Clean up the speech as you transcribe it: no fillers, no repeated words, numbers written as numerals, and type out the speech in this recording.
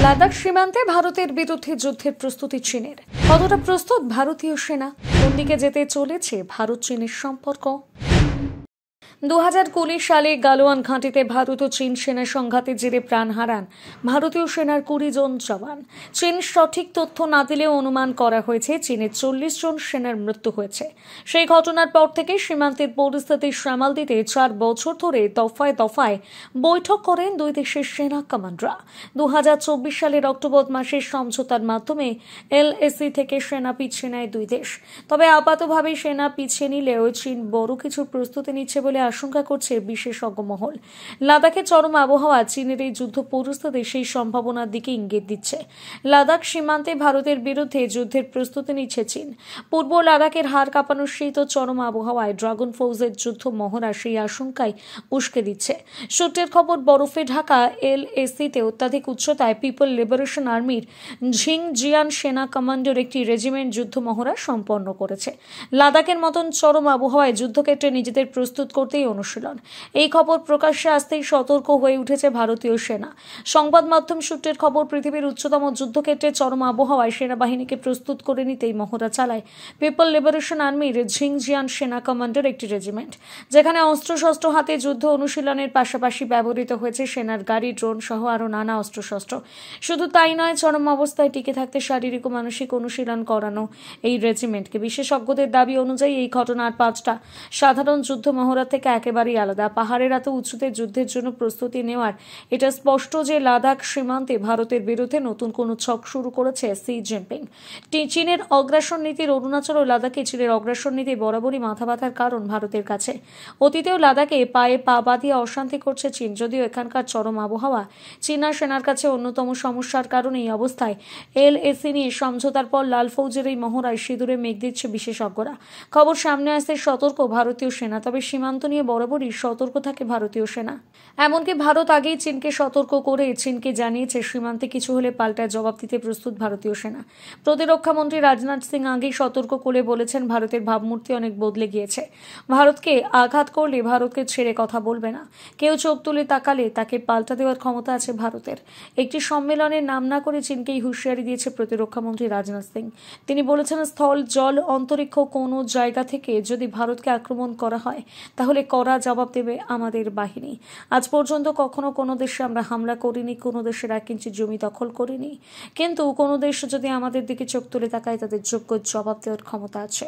লাদাখ সীমান্তে ভারতের বিরুদ্ধে যুদ্ধের প্রস্তুতি চীনের। কতটা প্রস্তুত ভারতীয় সেনা? কোন দিকে যেতে চলেছে ভারত চীনের সম্পর্ক? 2020 সালে গালোয়ান ঘাঁটিতে ভারত ও চীন সেনা সংঘাতের জেরে প্রাণ হারান ভারতীয় সেনার 20 জন জওয়ান। চীন সঠিক তথ্য না দিলেও অনুমান করা হয়েছে চীনের 40 জন সেনার মৃত্যু হয়েছে। সেই ঘটনার পর থেকে সীমান্তের পরিস্থিতি সামাল দিতে 4 বছর ধরে দফায় দফায় বৈঠক করেন দুই দেশের সেনা কমান্ডাররা। 2024 সালের অক্টোবর মাসের সমঝোতার মাধ্যমে এলএসি থেকে সেনা পিছিয়ে নেয় দুই দেশ। তবে আপাতভাবে সেনা পিছিয়ে নিলেও চীন বড় কিছু প্রস্তুতি নিচ্ছে বলে আশঙ্কা করছে বিশেষজ্ঞ মহল। লাদাখের চরম আবহাওয়া চীনের এই যুদ্ধ পরিস্থিতি সেই সম্ভাবনার দিকে ইঙ্গিত দিচ্ছে। লাদাখ সীমান্তে ভারতের বিরুদ্ধে যুদ্ধের প্রস্তুতি নিচ্ছে চীন। পূর্ব লাদাখের হাড় কাঁপানো শীত ও চরম আবহাওয়ায় ড্রাগন ফোর্সের যুদ্ধ মহড়া সেই আশঙ্কায় উস্কে দিচ্ছে। সূত্রের খবর, বরফে ঢাকা এলএসিতে অত্যাধিক উচ্চতায় পিপল লিবারেশন আর্মির ঝিংজিয়ান সেনা কমান্ডোর একটি রেজিমেন্ট যুদ্ধ মহড়া সম্পন্ন করেছে। লাদাখের মতন চরম আবহাওয়ায় যুদ্ধক্ষেত্রে নিজেদের প্রস্তুত করতেই অনুশীলন। এই খবর প্রকাশ্যে আসতেই সতর্ক হয়ে উঠেছে ভারতীয় সেনা। সংবাদ মাধ্যম সূত্রের খবর, পৃথিবীর উচ্চতম যুদ্ধক্ষেত্রে চরম আবহাওয়ায় সেনাবাহিনীকে প্রস্তুত করে নিতেই মহড়া চালায় পিপল লিবারেশন আর্মির ঝিংজিয়ান সেনা কমান্ডার একটি রেজিমেন্ট, যেখানে অস্ত্রশস্ত্র হাতে যুদ্ধ অনুশীলনের পাশাপাশি ব্যবহৃত হয়েছে সেনার গাড়ি, ড্রোন সহ আরও নানা অস্ত্রশস্ত্র। শুধু তাই নয়, চরম অবস্থায় টিকে থাকতে শারীরিক ও মানসিক অনুশীলন করানো এই রেজিমেন্টকে। বিশেষজ্ঞদের দাবি অনুযায়ী এই ঘটনার 5টা সাধারণ যুদ্ধ মহড়া থেকে একেবারেই আলাদা। পাহাড়ের এত উঁচুতে যুদ্ধের জন্য প্রস্তুতি নেওয়ার এটা স্পষ্ট যে লাদাখ সীমান্তে ভারতের বিরুদ্ধে নতুন কোনো ছক শুরু করেছে শি জিনপিং। চীনের অগ্রাসন নীতির অরুণাচল ও লাদাখে চীনের অগ্রাসন নীতি বরাবরই মাথা ব্যথার কারণ ভারতের কাছে। অতীতেও লাদাখে পায়ে পা বাঁধিয়ে অশান্তি করছে চীন। যদিও এখানকার চরম আবহাওয়া চীনা সেনার কাছে অন্যতম সমস্যার কারণে এই অবস্থায় এলএসি নিয়ে সমঝোতার পর লাল ফৌজের এই মহড়ায় সিঁদুরে মেঘ দিচ্ছে বিশেষজ্ঞরা। খবর সামনে আসতে সতর্ক ভারতীয় সেনা। তবে সীমান্ত নিয়ে বরাবরই সতর্ক থাকে ভারতীয় সেনা। এমনকি ভারত আগেই চীনকে সতর্ক করে চীনকে জানিয়েছে সীমান্তে কিছু হলে পাল্টা জবাব দিতে প্রস্তুত ভারতীয় সেনা। প্রতিরক্ষা মন্ত্রী রাজনাথ সিং আগেই সতর্ক করে বলেছেন ভারতের ভাবমূর্তি অনেক বদলে গিয়েছে। ভারতকে আঘাত করলে ভারতকে ছেড়ে কথা বলবে না। কেউ চোখ তুলে তাকালে তাকে পাল্টা দেওয়ার ক্ষমতা আছে ভারতের। একটি সম্মেলনের নাম না করে চীনকেই হুঁশিয়ারি দিয়েছে প্রতিরক্ষা মন্ত্রী রাজনাথ সিং। তিনি বলেছেন, স্থল, জল, অন্তরিক্ষ কোনো জায়গা থেকে যদি ভারতকে আক্রমণ করা হয় তাহলে কড়া জবাব দেবে আমাদের বাহিনী। আজ পর্যন্ত কখনো কোনো দেশে আমরা হামলা করিনি, কোনো দেশের 1 ইঞ্চি জমি দখল করিনি, কিন্তু কোনো দেশ যদি আমাদের দিকে চোখ তুলে তাকায় তাদের যোগ্য জবাব দেওয়ার ক্ষমতা আছে।